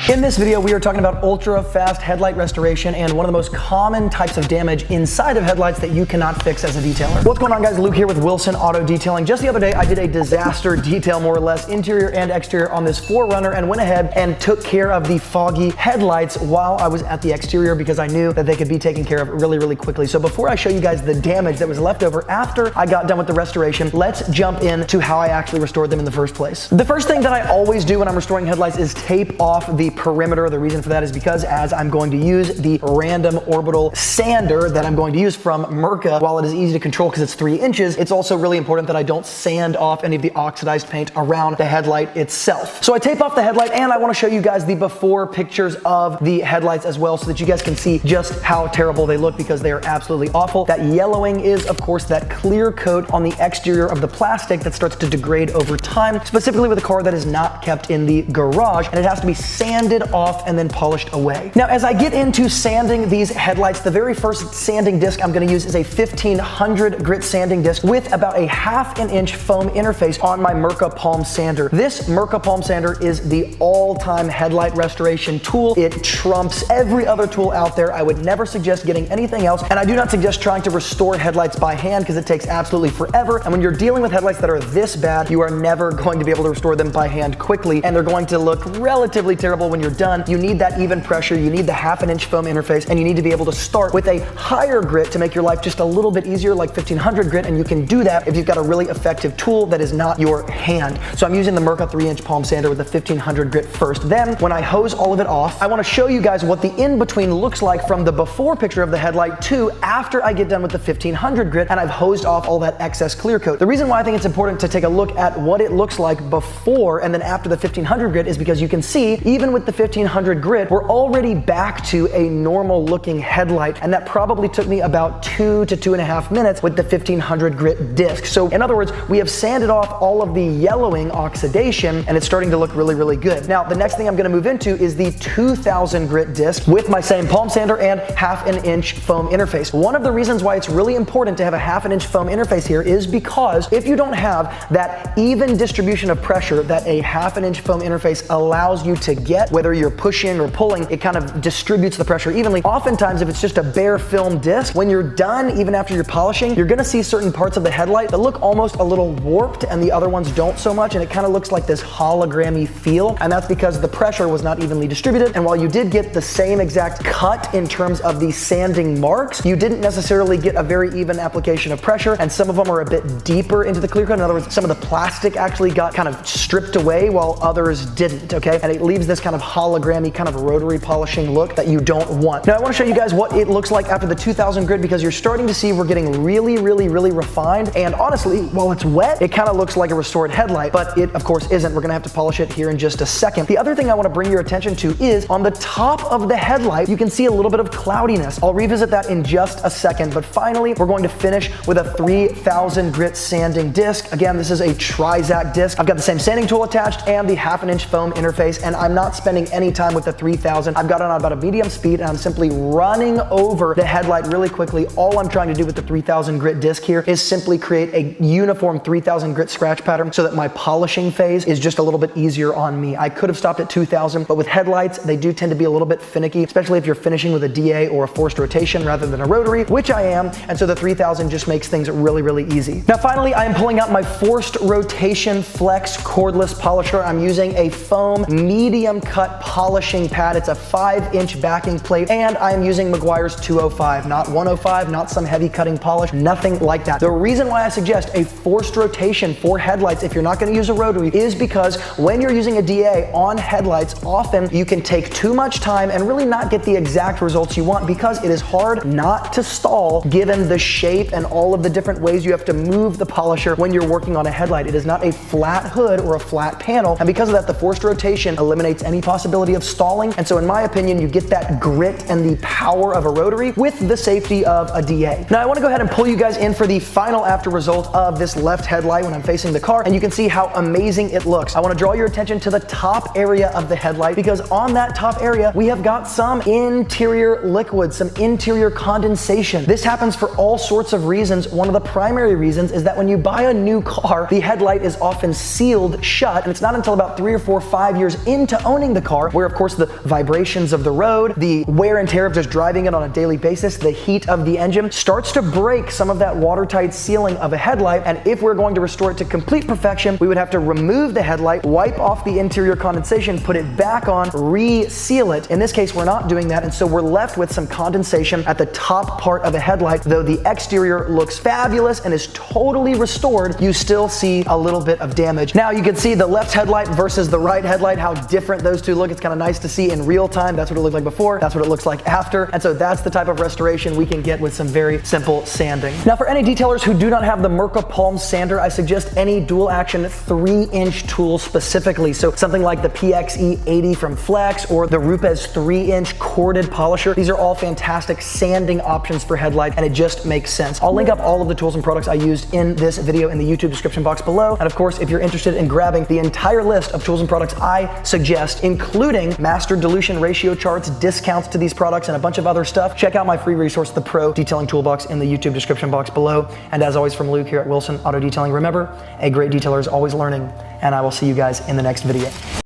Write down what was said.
In this video, we are talking about ultra fast headlight restoration and one of the most common types of damage inside of headlights that you cannot fix as a detailer. What's going on, guys? Luke here with Wilson Auto Detailing. Just the other day, I did a disaster detail, more or less, interior and exterior on this 4Runner, and went ahead and took care of the foggy headlights while I was at the exterior because I knew that they could be taken care of really, really quickly. So before I show you guys the damage that was left over after I got done with the restoration, let's jump into how I actually restored them in the first place. The first thing that I always do when I'm restoring headlights is tape off the perimeter. The reason for that is because as I'm going to use the random orbital sander that I'm going to use from Mirka, while it is easy to control because it's 3 inches, it's also really important that I don't sand off any of the oxidized paint around the headlight itself. So I tape off the headlight, and I want to show you guys the before pictures of the headlights as well so that you guys can see just how terrible they look, because they are absolutely awful. That yellowing is, of course, that clear coat on the exterior of the plastic that starts to degrade over time, specifically with a car that is not kept in the garage, and it has to be sanded off and then polished away. Now, as I get into sanding these headlights, the very first sanding disc I'm going to use is a 1500 grit sanding disc with about a 1/2 inch foam interface on my Mirka Palm Sander. This Mirka Palm Sander is the all-time headlight restoration tool. It trumps every other tool out there. I would never suggest getting anything else, and I do not suggest trying to restore headlights by hand because it takes absolutely forever, and when you're dealing with headlights that are this bad, you are never going to be able to restore them by hand quickly, and they're going to look relatively terrible when you're done. You need that even pressure, you need the 1/2 inch foam interface, and you need to be able to start with a higher grit to make your life just a little bit easier, like 1500 grit, and you can do that if you've got a really effective tool that is not your hand. So I'm using the Mirka 3-inch palm sander with the 1500 grit first. Then, when I hose all of it off, I want to show you guys what the in-between looks like from the before picture of the headlight to after I get done with the 1500 grit and I've hosed off all that excess clear coat. The reason why I think it's important to take a look at what it looks like before and then after the 1500 grit is because you can see, even with the 1500 grit, we're already back to a normal looking headlight, and that probably took me about 2 to 2.5 minutes with the 1500 grit disc. So in other words, we have sanded off all of the yellowing oxidation, and it's starting to look really, really good. Now, the next thing I'm going to move into is the 2000 grit disc with my same palm sander and 1/2 inch foam interface. One of the reasons why it's really important to have a 1/2 inch foam interface here is because if you don't have that even distribution of pressure that a 1/2 inch foam interface allows you to get, whether you're pushing or pulling, it kind of distributes the pressure evenly. Oftentimes, if it's just a bare film disc, when you're done, even after you're polishing, you're gonna see certain parts of the headlight that look almost a little warped and the other ones don't so much, and it kind of looks like this hologrammy feel, and that's because the pressure was not evenly distributed. And while you did get the same exact cut in terms of the sanding marks, you didn't necessarily get a very even application of pressure, and some of them are a bit deeper into the clear coat. In other words, some of the plastic actually got kind of stripped away while others didn't, okay? And it leaves this kind of hologrammy, kind of rotary polishing look that you don't want. Now, I want to show you guys what it looks like after the 2000 grit, because you're starting to see we're getting really, really, really refined, and honestly, while it's wet, it kind of looks like a restored headlight, but it, of course, isn't. We're gonna have to polish it here in just a second. The other thing I want to bring your attention to is on the top of the headlight, you can see a little bit of cloudiness. I'll revisit that in just a second, but finally, we're going to finish with a 3000 grit sanding disc. Again, this is a Trizac disc. I've got the same sanding tool attached and the 1/2 inch foam interface, and I'm not spending any time with the 3000. I've got it on about a medium speed, and I'm simply running over the headlight really quickly. All I'm trying to do with the 3000 grit disc here is simply create a uniform 3000 grit scratch pattern so that my polishing phase is just a little bit easier on me. I could have stopped at 2000, but with headlights, they do tend to be a little bit finicky, especially if you're finishing with a DA or a forced rotation rather than a rotary, which I am, and so the 3000 just makes things really, really easy. Now, finally, I am pulling out my forced rotation flex cordless polisher. I'm using a foam medium cut polishing pad. It's a 5-inch backing plate, and I am using Meguiar's 205, not 105, not some heavy cutting polish, nothing like that. The reason why I suggest a forced rotation for headlights if you're not going to use a rotary is because when you're using a DA on headlights, often you can take too much time and really not get the exact results you want, because it is hard not to stall given the shape and all of the different ways you have to move the polisher when you're working on a headlight. It is not a flat hood or a flat panel, and because of that, the forced rotation eliminates any possibility of stalling, and so in my opinion, you get that grit and the power of a rotary with the safety of a DA. Now, I want to go ahead and pull you guys in for the final after result of this left headlight when I'm facing the car, and you can see how amazing it looks. I want to draw your attention to the top area of the headlight, because on that top area, we have got some interior liquid, some interior condensation. This happens for all sorts of reasons. One of the primary reasons is that when you buy a new car, the headlight is often sealed shut, and it's not until about 3 or 4, 5 years into owning the the car, where of course the vibrations of the road, the wear and tear of just driving it on a daily basis, the heat of the engine starts to break some of that watertight sealing of a headlight. And if we're going to restore it to complete perfection, we would have to remove the headlight, wipe off the interior condensation, put it back on, re-seal it. In this case, we're not doing that, and so we're left with some condensation at the top part of the headlight. Though the exterior looks fabulous and is totally restored, you still see a little bit of damage. Now you can see the left headlight versus the right headlight, how different those two look. It's kind of nice to see in real time. That's what it looked like before, that's what it looks like after. And so that's the type of restoration we can get with some very simple sanding. Now for any detailers who do not have the Mirka Palm sander, I suggest any dual action 3-inch tool specifically. So something like the PXE 80 from Flex or the Rupes 3-inch corded polisher. These are all fantastic sanding options for headlight, and it just makes sense. I'll link up all of the tools and products I used in this video in the YouTube description box below. And of course, if you're interested in grabbing the entire list of tools and products I suggest, including master dilution ratio charts, discounts to these products, and a bunch of other stuff, check out my free resource, the Pro Detailing Toolbox, in the YouTube description box below. And as always, from Luke here at Wilson Auto Detailing, remember, a great detailer is always learning, and I will see you guys in the next video.